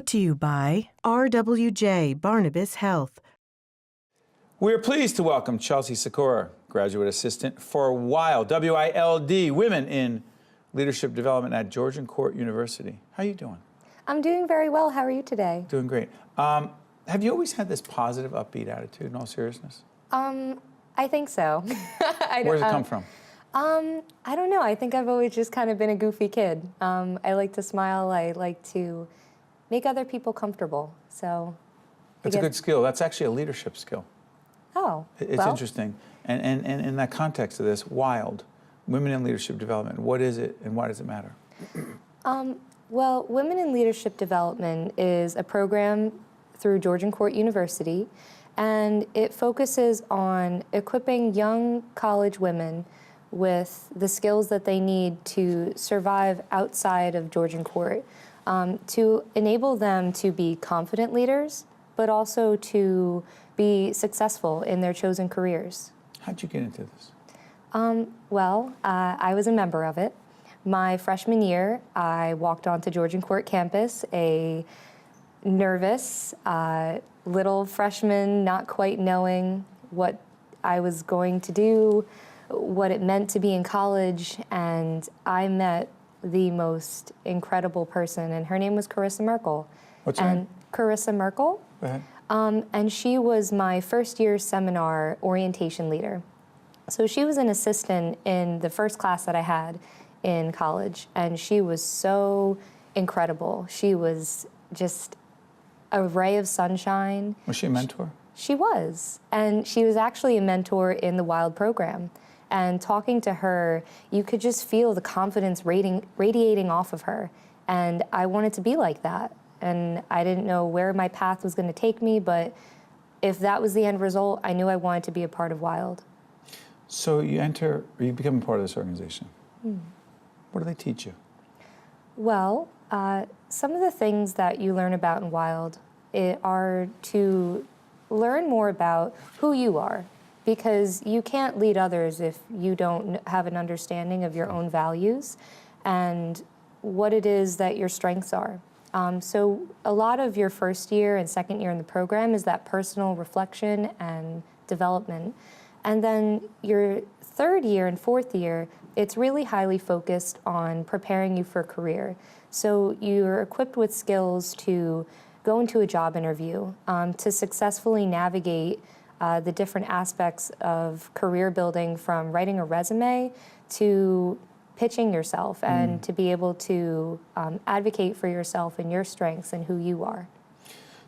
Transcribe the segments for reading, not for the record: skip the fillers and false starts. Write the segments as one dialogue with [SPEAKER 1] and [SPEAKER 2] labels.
[SPEAKER 1] Brought to you by RWJ Barnabas Health.
[SPEAKER 2] We are pleased to welcome Chelsea Sikora, graduate assistant for W.I.L.D, W-I-L-D, Women in Leadership Development at Georgian Court University. How are you doing?
[SPEAKER 3] I'm doing very well. How are you today?
[SPEAKER 2] Doing great. Have you always had this positive, upbeat attitude in all seriousness?
[SPEAKER 3] I think so.
[SPEAKER 2] Where does it come from?
[SPEAKER 3] I don't know. I think I've always just kind of been a goofy kid. I like to smile. I like to make other people comfortable. So
[SPEAKER 2] That's a good skill. That's actually a leadership skill.
[SPEAKER 3] Oh,
[SPEAKER 2] It's interesting. And in that context of this, W.I.L.D, Women in Leadership Development, what is it and why does it matter?
[SPEAKER 3] Well, Women in Leadership Development is a program through Georgian Court University, and it focuses on equipping young college women with the skills that they need to survive outside of Georgian Court, to enable them to be confident leaders, but also to be successful in their chosen careers.
[SPEAKER 2] How'd you get into this?
[SPEAKER 3] I was a member of it. My freshman year, I walked onto Georgian Court campus, a nervous little freshman, not quite knowing what I was going to do, what it meant to be in college, and I met the most incredible person, and her name was Carissa Merkel.
[SPEAKER 2] What's her name?
[SPEAKER 3] Carissa Merkel.
[SPEAKER 2] Go ahead.
[SPEAKER 3] And she was my first year seminar orientation leader. So she was an assistant in the first class that I had in college, and she was so incredible. She was just a ray of sunshine.
[SPEAKER 2] Was she a mentor?
[SPEAKER 3] She was, and she was actually a mentor in the W.I.L.D program. And talking to her, you could just feel the confidence radiating off of her. And I wanted to be like that. And I didn't know where my path was going to take me, but if that was the end result, I knew I wanted to be a part of W.I.L.D.
[SPEAKER 2] So you become a part of this organization. What do they teach you?
[SPEAKER 3] Well, some of the things that you learn about in W.I.L.D are to learn more about who you are, because you can't lead others if you don't have an understanding of your own values and what it is that your strengths are. So a lot of your first year and second year in the program is that personal reflection and development. And then your third year and fourth year, it's really highly focused on preparing you for a career. So you're equipped with skills to go into a job interview, to successfully navigate the different aspects of career building, from writing a resume to pitching yourself and to be able to advocate for yourself and your strengths and who you are.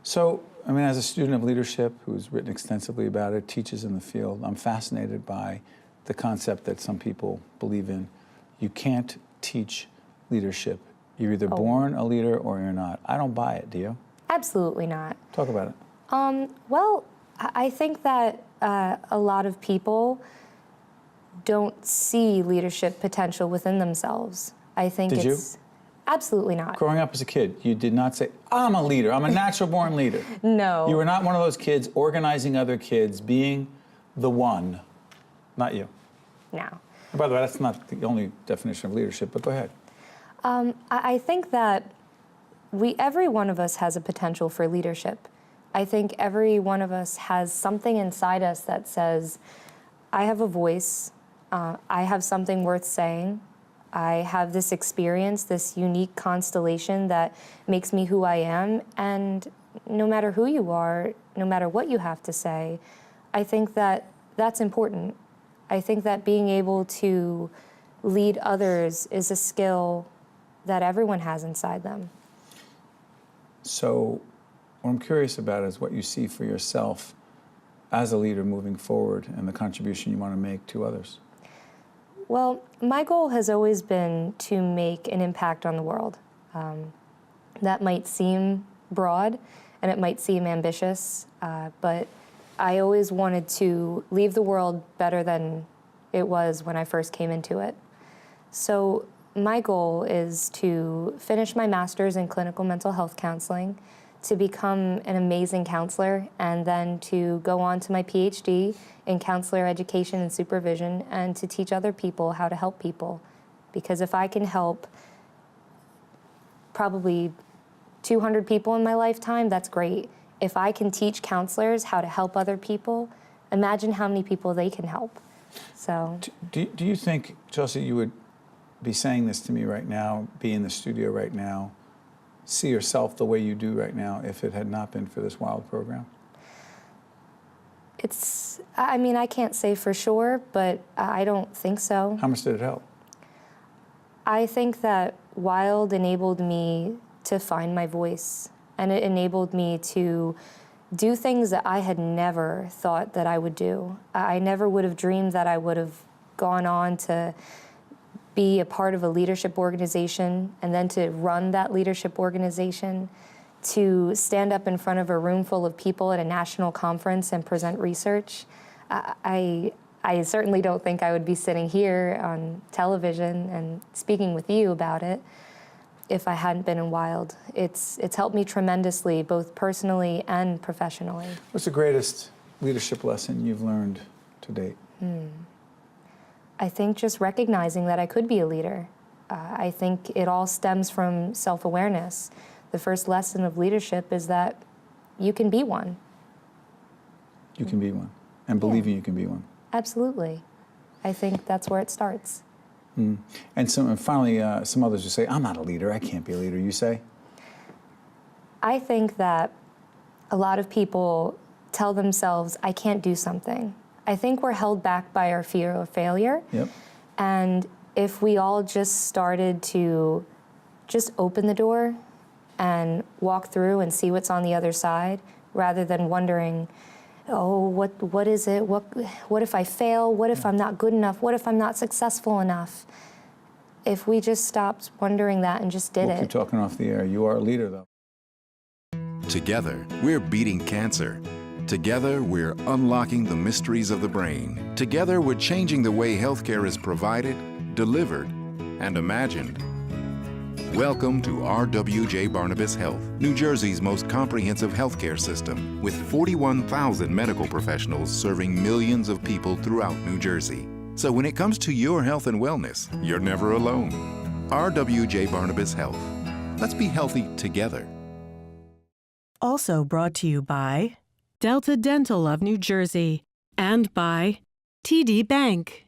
[SPEAKER 2] So, I mean, as a student of leadership who's written extensively about it, teaches in the field, I'm fascinated by the concept that some people believe in. You can't teach leadership. You're either born a leader or you're not. I don't buy it, do you?
[SPEAKER 3] Absolutely not.
[SPEAKER 2] Talk about it.
[SPEAKER 3] Well, I think that a lot of people don't see leadership potential within themselves. I think
[SPEAKER 2] Did you?
[SPEAKER 3] Absolutely not.
[SPEAKER 2] Growing up as a kid, you did not say, I'm a leader, I'm a natural born leader.
[SPEAKER 3] No.
[SPEAKER 2] You were not one of those kids organizing other kids, being the one. Not you.
[SPEAKER 3] No.
[SPEAKER 2] And by the way, that's not the only definition of leadership, but go ahead.
[SPEAKER 3] I think that every one of us has a potential for leadership. I think every one of us has something inside us that says, I have a voice, I have something worth saying, I have this experience, this unique constellation that makes me who I am, and no matter who you are, no matter what you have to say, I think that that's important. I think that being able to lead others is a skill that everyone has inside them.
[SPEAKER 2] So what I'm curious about is what you see for yourself as a leader moving forward and the contribution you want to make to others.
[SPEAKER 3] Well, my goal has always been to make an impact on the world. That might seem broad and it might seem ambitious, but I always wanted to leave the world better than it was when I first came into it. So my goal is to finish my master's in clinical mental health counseling, to become an amazing counselor, and then to go on to my PhD in counselor education and supervision, and to teach other people how to help people. Because if I can help probably 200 people in my lifetime, that's great. If I can teach counselors how to help other people, imagine how many people they can help. So,
[SPEAKER 2] Do you think, Chelsea, you would be saying this to me right now, be in the studio right now, see yourself the way you do right now if it had not been for this W.I.L.D program?
[SPEAKER 3] I mean, I can't say for sure, but I don't think so.
[SPEAKER 2] How much did it help?
[SPEAKER 3] I think that W.I.L.D enabled me to find my voice, and it enabled me to do things that I had never thought that I would do. I never would have dreamed that I would have gone on to be a part of a leadership organization and then to run that leadership organization, to stand up in front of a room full of people at a national conference and present research. I certainly don't think I would be sitting here on television and speaking with you about it if I hadn't been in W.I.L.D. It's helped me tremendously, both personally and professionally.
[SPEAKER 2] What's the greatest leadership lesson you've learned to date?
[SPEAKER 3] I think just recognizing that I could be a leader. I think it all stems from self-awareness. The first lesson of leadership is that you can be one.
[SPEAKER 2] You can be one, and believing you can be one.
[SPEAKER 3] Absolutely. I think that's where it starts.
[SPEAKER 2] And finally, some others will say, I'm not a leader, I can't be a leader. You say?
[SPEAKER 3] I think that a lot of people tell themselves, I can't do something. I think we're held back by our fear of failure.
[SPEAKER 2] Yep.
[SPEAKER 3] And if we all just started to just open the door and walk through and see what's on the other side, rather than wondering, oh, what is it? What if I fail? What if I'm not good enough? What if I'm not successful enough? If we just stopped wondering that and just did
[SPEAKER 2] We'll keep talking off the air. You are a leader, though.
[SPEAKER 4] Together, we're beating cancer. Together, we're unlocking the mysteries of the brain. Together, we're changing the way healthcare is provided, delivered, and imagined. Welcome to RWJ Barnabas Health, New Jersey's most comprehensive healthcare system, with 41,000 medical professionals serving millions of people throughout New Jersey. So when it comes to your health and wellness, you're never alone. RWJ Barnabas Health. Let's be healthy together.
[SPEAKER 1] Also brought to you by Delta Dental of New Jersey and by TD Bank.